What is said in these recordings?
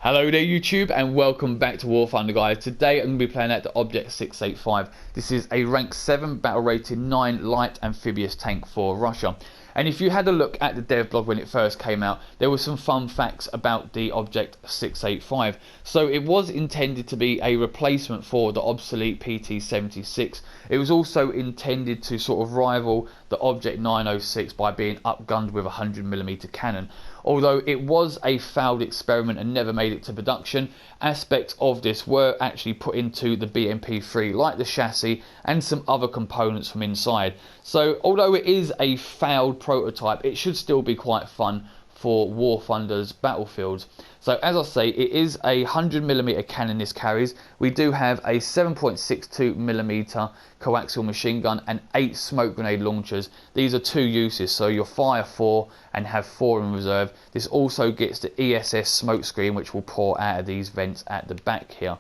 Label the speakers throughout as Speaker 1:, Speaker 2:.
Speaker 1: Hello there YouTube and welcome back to War Thunder guys. Today I'm going to be playing at the Object 685. This is a rank 7 battle rated 9 light amphibious tank for Russia. And if you had a look at the dev blog when it first came out, there were some fun facts about the Object 685. So it was intended to be a replacement for the obsolete PT-76. It was also intended to sort of rival the Object 906 by being upgunned with a 100mm cannon. Although it was a failed experiment and never made it to production, aspects of this were actually put into the BMP-3, like the chassis and some other components from inside. So although it is a failed prototype, it should still be quite fun for War Thunder's battlefields. So as I say, it is a 100mm cannon this carries. We do have a 7.62mm coaxial machine gun and 8 smoke grenade launchers. These are 2 uses, so you'll fire 4 and have 4 in reserve. This also gets the ESS smoke screen, which will pour out of these vents at the back here.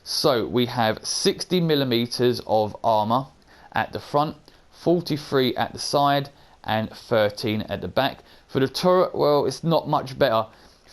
Speaker 1: So we have 60mm of armour at the front, 43 at the side and 13 at the back. For the turret, well, it's not much better.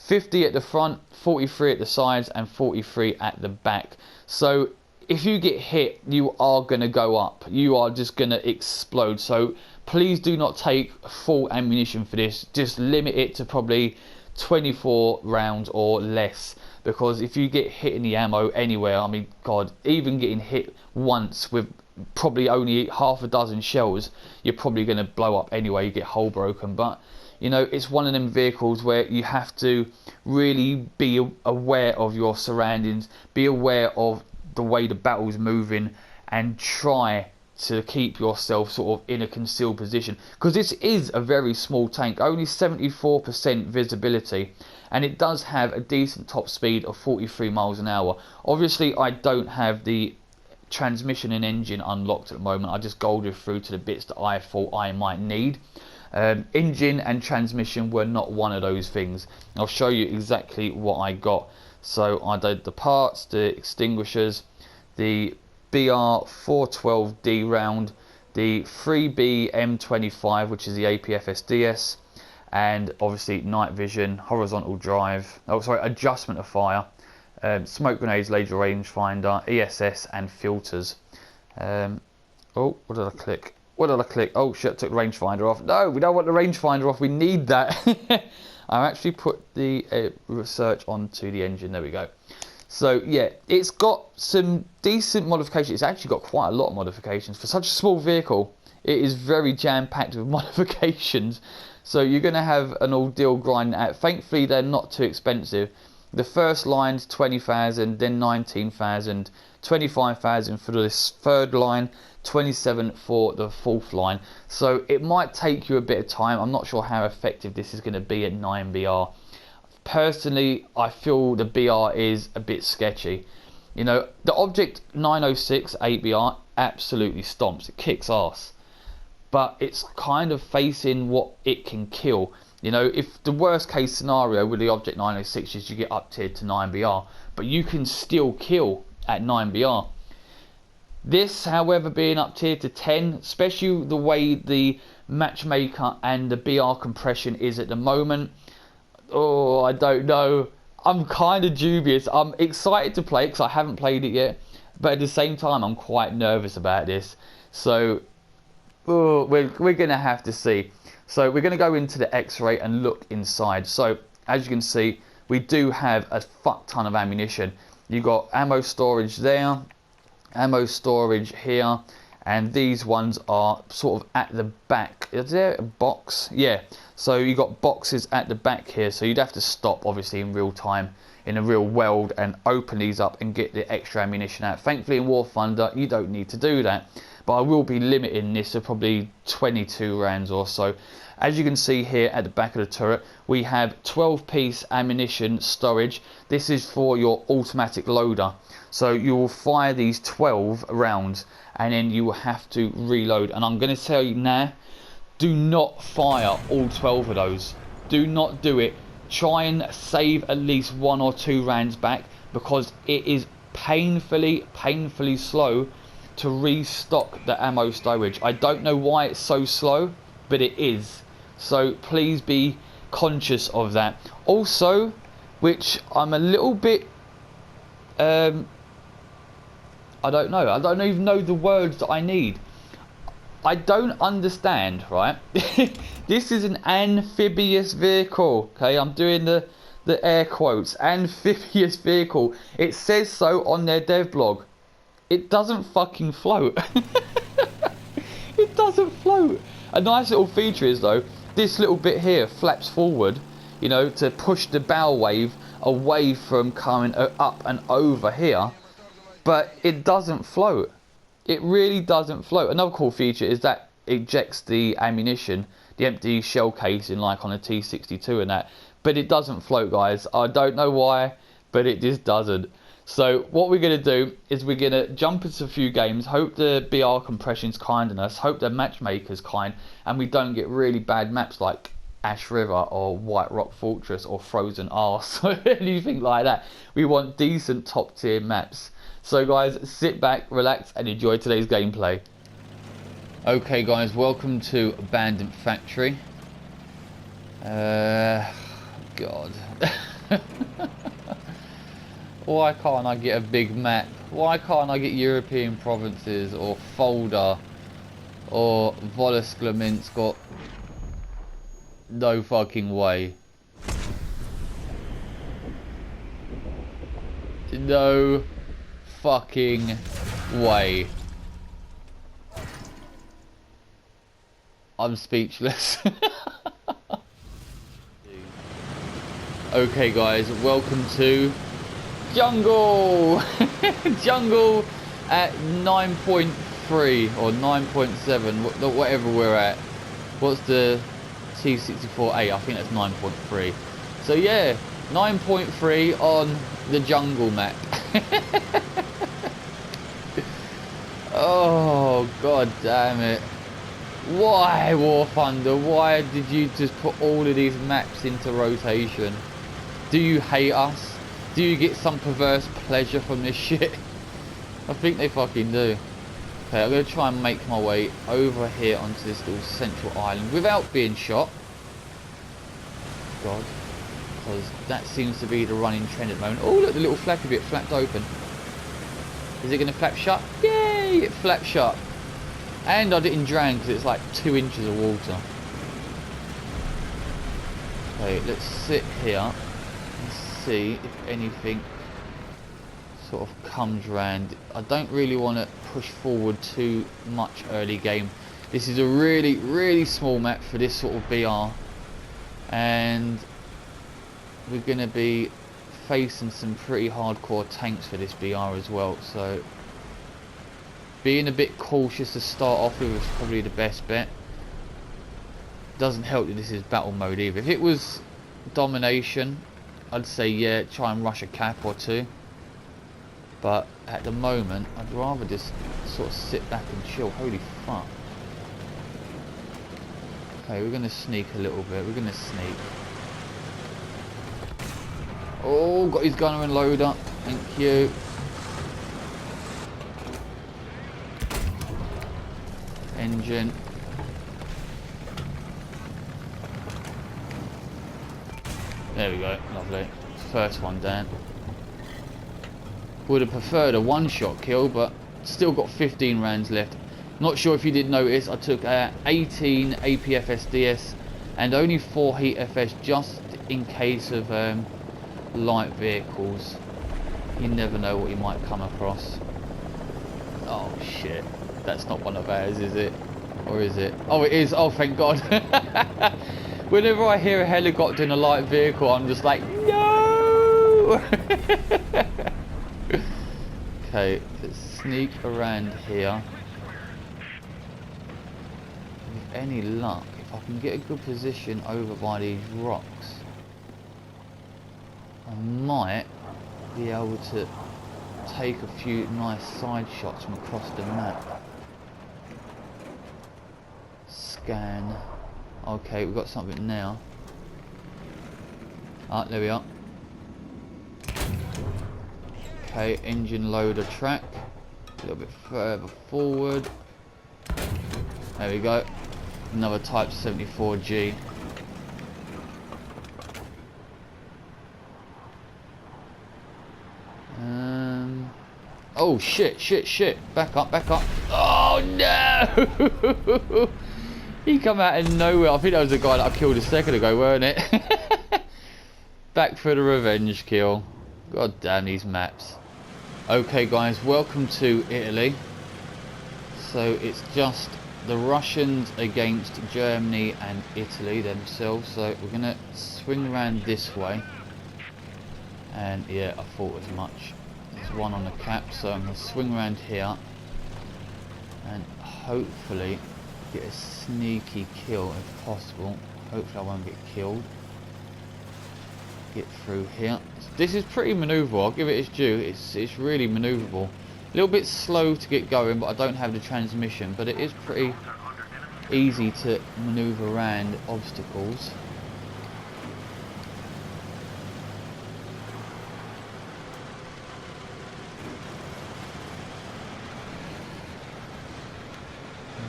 Speaker 1: 50 at the front, 43 at the sides and 43 at the back. So if you get hit, you are going to go up. You are just going to explode. So please do not take full ammunition for this. Just limit it to probably 24 rounds or less. Because if you get hit in the ammo anywhere, I mean, God, even getting hit once with probably only half a dozen shells, you're probably going to blow up anyway. You get hull broken. But you know, it's one of them vehicles where you have to really be aware of your surroundings, be aware of the way the battle's moving, and try to keep yourself sort of in a concealed position. Because this is a very small tank, only 74% visibility, and it does have a decent top speed of 43 miles an hour. Obviously, I don't have the transmission and engine unlocked at the moment. I just golded through to the bits that I thought I might need. Engine and transmission were not one of those things. I'll show you exactly what I got. So I did the parts, the extinguishers, the BR412D round, the 3B M25, which is the APFSDS, and obviously night vision, horizontal drive, adjustment of fire, smoke grenades, laser rangefinder, ESS and filters. Oh, what did I click? What did I click? Oh shit, I took the rangefinder off. No, we don't want the rangefinder off, we need that. I actually put the research onto the engine, there we go. So yeah, it's got some decent modifications. It's actually got quite a lot of modifications. For such a small vehicle, it is very jam-packed with modifications. So you're going to have an ordeal grinding out. Thankfully, they're not too expensive. The first line's 20,000, then 19,000, 25,000 for this third line, 27 for the fourth line. So it might take you a bit of time. I'm not sure how effective this is going to be at 9BR. Personally, I feel the BR is a bit sketchy. You know, the Object 906 8BR absolutely stomps. It kicks ass. But it's kind of facing what it can kill. You know, if the worst case scenario with the Object 906 is you get up tiered to 9BR, but you can still kill at 9BR. This, however, being up tiered to 10, especially the way the matchmaker and the BR compression is at the moment, oh, I don't know. I'm kind of dubious. I'm excited to play it because I haven't played it yet, but at the same time, I'm quite nervous about this. So, oh, we're going to have to see. So we're going to go into the X-ray and look inside. So as you can see, we do have a fuck ton of ammunition. You've got ammo storage there, ammo storage here, and these ones are sort of at the back. Is there a box? Yeah. So you've got boxes at the back here. So you'd have to stop, obviously, in real time, in a real world, and open these up and get the extra ammunition out. Thankfully, in War Thunder, you don't need to do that. But I will be limiting this to probably 22 rounds or so. As you can see here at the back of the turret, we have 12-piece ammunition storage. This is for your automatic loader. So you will fire these 12 rounds and then you will have to reload. And I'm going to tell you now, do not fire all 12 of those. Do not do it. Try and save at least 1 or 2 rounds back, because it is painfully slow to restock the ammo storage. I don't know why it's so slow, but it is. So please be conscious of that. Also, which I'm a little bit, I don't know. I don't even know the words that I need. I don't understand, right? This is an amphibious vehicle, okay? I'm doing the air quotes, amphibious vehicle. It says so on their dev blog. It doesn't fucking float. It doesn't float. A nice little feature is, though, this little bit here flaps forward, you know, to push the bow wave away from coming up and over here. But it doesn't float. It really doesn't float. Another cool feature is that it ejects the ammunition, the empty shell casing, like on a T62 and that. But it doesn't float, guys. I don't know why, but it just doesn't. So what we're going to do is we're going to jump into a few games. Hope the BR compression's kind on us. Hope the matchmaker's kind. And we don't get really bad maps like Ash River or White Rock Fortress or Frozen Arse or anything like that. We want decent top tier maps. So guys, sit back, relax and enjoy today's gameplay. Okay guys, welcome to Abandoned Factory. God. Why can't I get a big map? Why can't I get European provinces or Folder or Volosklaminsk? No fucking way. No fucking way. I'm speechless. Okay guys, welcome to Jungle. Jungle at 9.3 or 9.7, whatever we're at. What's the T64A? I think that's 9.3. So yeah, 9.3 on the jungle map. Oh god damn it. Why, War Thunder? Why did you just put all of these maps into rotation? Do you hate us? Do you get some perverse pleasure from this shit? I think they fucking do. Okay, I'm going to try and make my way over here onto this little central island without being shot. God. Because that seems to be the running trend at the moment. Oh look, the little flappy bit flapped open. Is it going to flap shut? Yay! It flapped shut. And I didn't drown because it's like 2 inches of water. Okay, let's sit here and see if anything sort of comes round. I don't really want to push forward too much early game. This is a really small map for this sort of BR. And we're going to be facing some pretty hardcore tanks for this BR as well. So being a bit cautious to start off with is probably the best bet. Doesn't help that this is battle mode either. If it was domination, I'd say yeah, try and rush a cap or two. But at the moment, I'd rather just sort of sit back and chill. Holy fuck. Okay, we're going to sneak a little bit. We're going to sneak. Oh, got his gunner and loader. Thank you. Engine. There we go, lovely. First one down. Would have preferred a one-shot kill, but still got 15 rounds left. Not sure if you did notice, I took 18 APFSDS and only 4 Heat FS just in case of light vehicles. You never know what you might come across. Oh shit. That's not one of ours, is it? Or is it? Oh, it is. Oh, thank God. Whenever I hear a helicopter in a light vehicle, I'm just like, no! Okay, let's sneak around here. With any luck, if I can get a good position over by these rocks, I might be able to take a few nice side shots from across the map. Scan. Okay, we've got something now. Ah, there we are. Okay, engine loader track. A little bit further forward. There we go. Another Type 74G. Oh shit, shit, shit. Back up, back up. Oh no! He come out of nowhere. I think that was the guy that I killed a second ago, weren't it? Back for the revenge kill. God damn these maps. Okay guys, welcome to Italy. So it's just the Russians against Germany and Italy themselves. So we're gonna swing around this way. And yeah, I thought as much. There's one on the cap, so I'm gonna swing around here and hopefully get a sneaky kill if possible. Hopefully I won't get killed. Get through here. This is pretty manoeuvrable, I'll give it its due. It's really manoeuvrable. A little bit slow to get going, but I don't have the transmission, but it is pretty easy to manoeuvre around obstacles.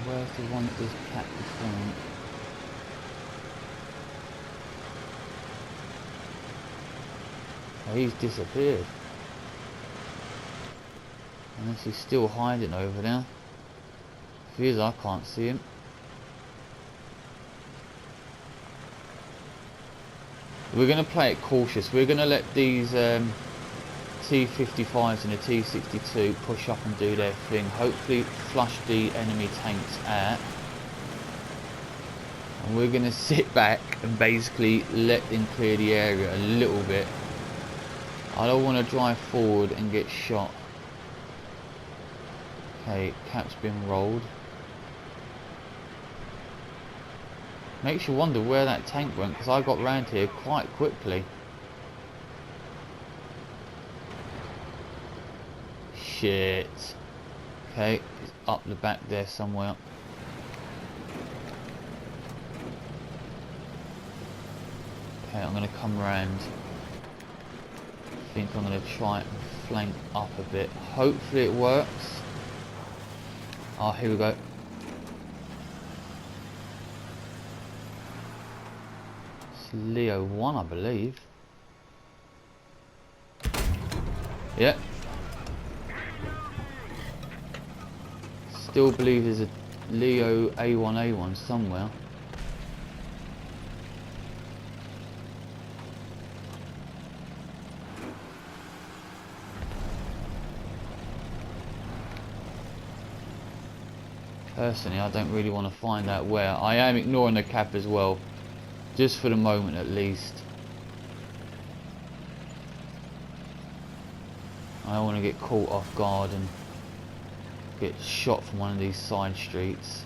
Speaker 1: Where's the one that is cat before? Oh, he's disappeared. Unless he's still hiding over there. If he is, I can't see him. We're going to play it cautious. We're going to let these T-55s and the T-62 push up and do their thing. Hopefully flush the enemy tanks out. And we're going to sit back and basically let them clear the area a little bit. I don't want to drive forward and get shot. Okay, cap's been rolled. Makes you wonder where that tank went, because I got round here quite quickly. Shit. Okay, it's up the back there somewhere. Okay, I'm going to come round. I think I'm going to try and flank up a bit. Hopefully it works. Oh, here we go. It's Leo 1, I believe. Yeah. Still believe there's a Leo A1A1 somewhere. Personally, I don't really want to find out where. I am ignoring the cap as well, just for the moment at least. I don't want to get caught off guard and get shot from one of these side streets.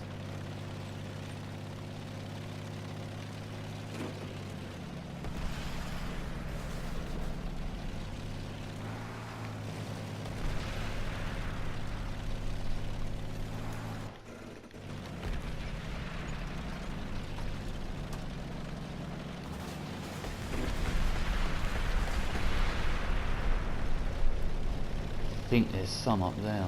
Speaker 1: I think there's some up there.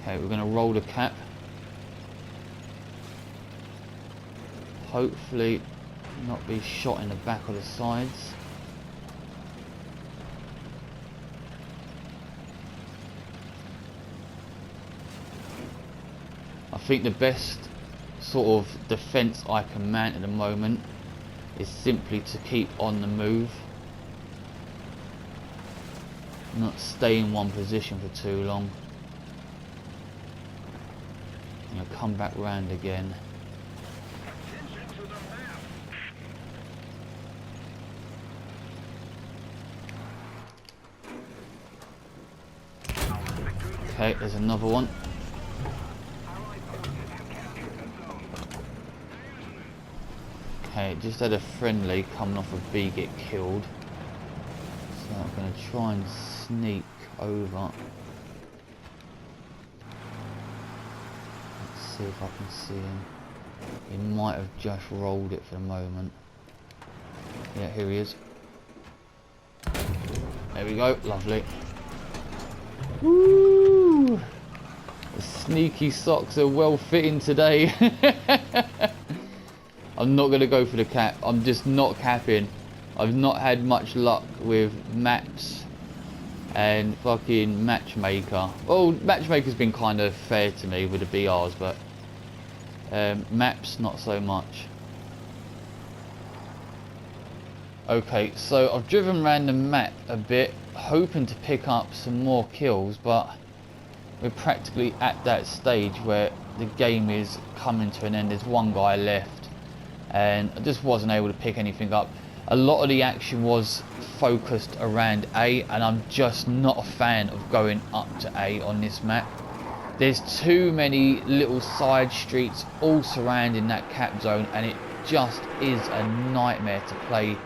Speaker 1: Okay, we're going to roll the cap. Hopefully not be shot in the back or the sides. I think the best sort of defense I can mount at the moment is simply to keep on the move, not stay in one position for too long. I'm going to come back round again. Okay, there's another one. Okay, just had a friendly coming off of B get killed. So I'm going to try and sneak over. Let's see if I can see him. He might have just rolled it for the moment. Yeah, here he is. There we go, lovely. Woo! The sneaky socks are well fitting today. I'm not going to go for the cap. I'm just not capping. I've not had much luck with maps and fucking Matchmaker. Well, Matchmaker's been kind of fair to me with the BRs, but maps not so much. Okay, so I've driven around the map a bit, hoping to pick up some more kills, but we're practically at that stage where the game is coming to an end. There's one guy left, and I just wasn't able to pick anything up. A lot of the action was focused around A, and I'm just not a fan of going up to A on this map. There's too many little side streets all surrounding that cap zone, and it just is a nightmare to play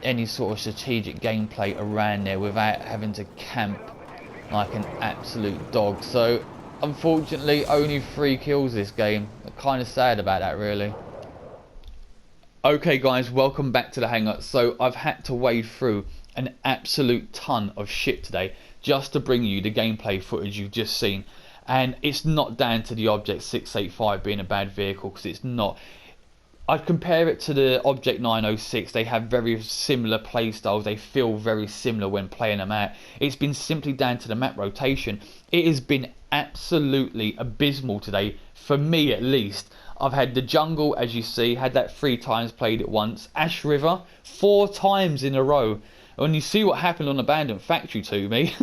Speaker 1: any sort of strategic gameplay around there without having to camp like an absolute dog. So unfortunately only 3 kills this game. I'm kind of sad about that, really. Okay guys, welcome back to the hangar. So I've had to wade through an absolute ton of shit today just to bring you the gameplay footage you've just seen, and it's not down to the Object 685 being a bad vehicle, because it's not. I'd compare it to the Object 906. They have very similar play styles. They feel very similar when playing them out. It's been simply down to the map rotation. It has been absolutely abysmal today, for me at least. I've had the jungle, as you see, had that 3 times, played it once. Ash River, 4 times in a row. When you see what happened on Abandoned Factory to me.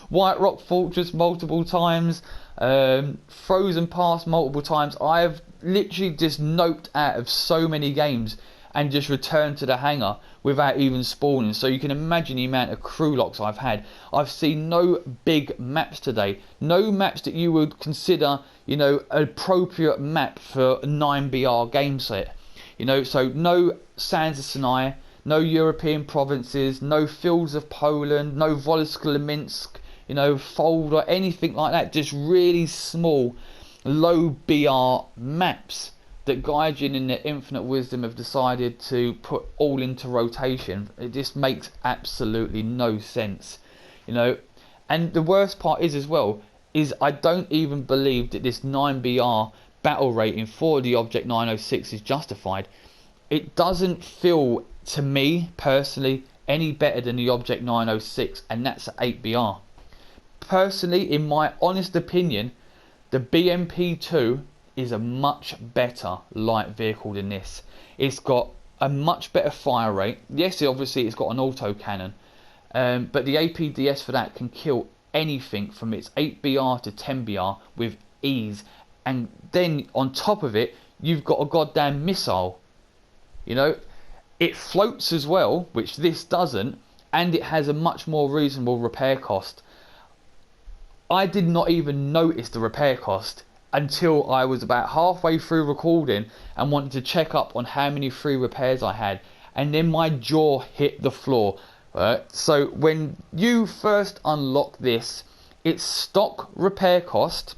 Speaker 1: White Rock Fortress multiple times. Frozen Pass multiple times. I've literally just noped out of so many games and just returned to the hangar without even spawning. So you can imagine the amount of crew locks I've had. I've seen no big maps today. No maps that you would consider, you know, an appropriate map for a 9BR game set. You know, so no Sands of Sinai, no European provinces, no Fields of Poland, no Volosky-Minsk, you know, Fold or anything like that. Just really small, low BR maps that Gaijin in their infinite wisdom have decided to put all into rotation. It just makes absolutely no sense, you know. And the worst part is as well, is I don't even believe that this 9BR battle rating for the Object 906 is justified. It doesn't feel, to me personally, any better than the Object 906, and that's at 8BR. Personally, in my honest opinion, the BMP2 is a much better light vehicle than this. It's got a much better fire rate. Yes, obviously it's got an auto cannon, but the APDS for that can kill anything from its 8BR to 10BR with ease. And then on top of it, you've got a goddamn missile. You know, it floats as well, which this doesn't, and it has a much more reasonable repair cost. I did not even notice the repair cost until I was about halfway through recording and wanted to check up on how many free repairs I had, and then my jaw hit the floor. So when you first unlock this, its stock repair cost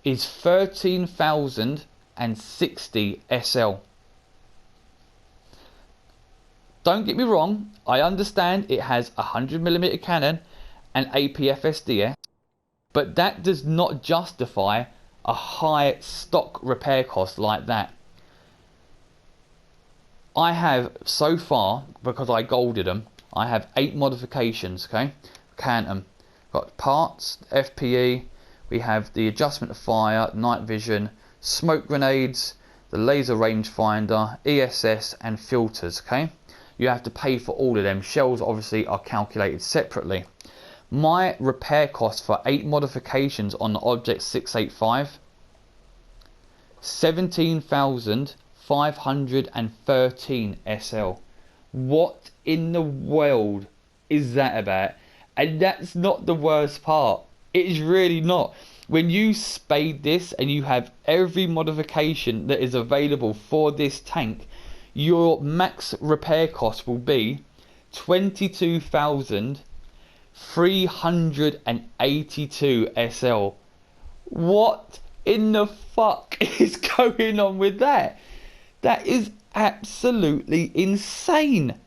Speaker 1: is 13,060 SL. Don't get me wrong, I understand it has a 100mm cannon and APFSDS, but that does not justify a high stock repair cost like that. I have so far, because I golded them, I have 8 modifications, okay? Count them. Got parts, FPE, we have the adjustment of fire, night vision, smoke grenades, the laser rangefinder, ESS and filters, okay? You have to pay for all of them. Shells obviously are calculated separately. My repair cost for 8 modifications on the Object 685, 17,513 SL. What in the world is that about? And that's not the worst part. It is really not. When you spade this and you have every modification that is available for this tank, your max repair cost will be 22,382 SL. What in the fuck is going on with that? That is absolutely insane.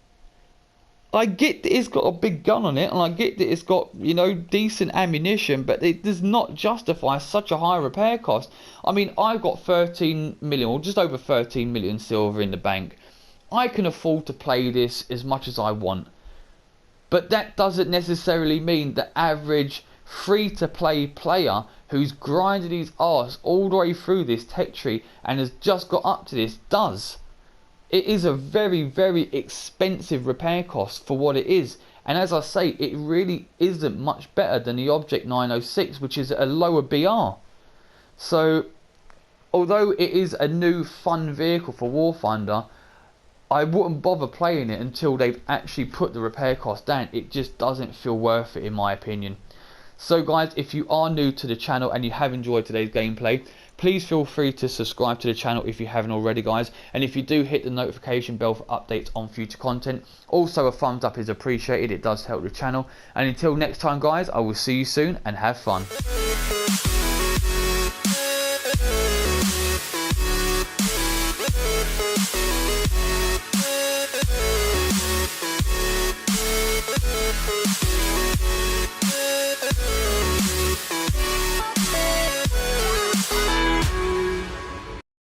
Speaker 1: I get that it's got a big gun on it, and I get that it's got, you know, decent ammunition, but it does not justify such a high repair cost. I mean, I've got 13 million, or just over 13 million silver in the bank. I can afford to play this as much as I want. But that doesn't necessarily mean the average free-to-play player who's grinded his arse all the way through this tech tree and has just got up to this does. It is a very, very expensive repair cost for what it is. And as I say, it really isn't much better than the Object 906, which is a lower BR. So, although it is a new fun vehicle for War Thunder, I wouldn't bother playing it until they've actually put the repair cost down. It just doesn't feel worth it in my opinion. So guys, if you are new to the channel and you have enjoyed today's gameplay, please feel free to subscribe to the channel if you haven't already, guys. And if you do, hit the notification bell for updates on future content. Also, a thumbs up is appreciated. It does help the channel. And until next time, guys, I will see you soon and have fun.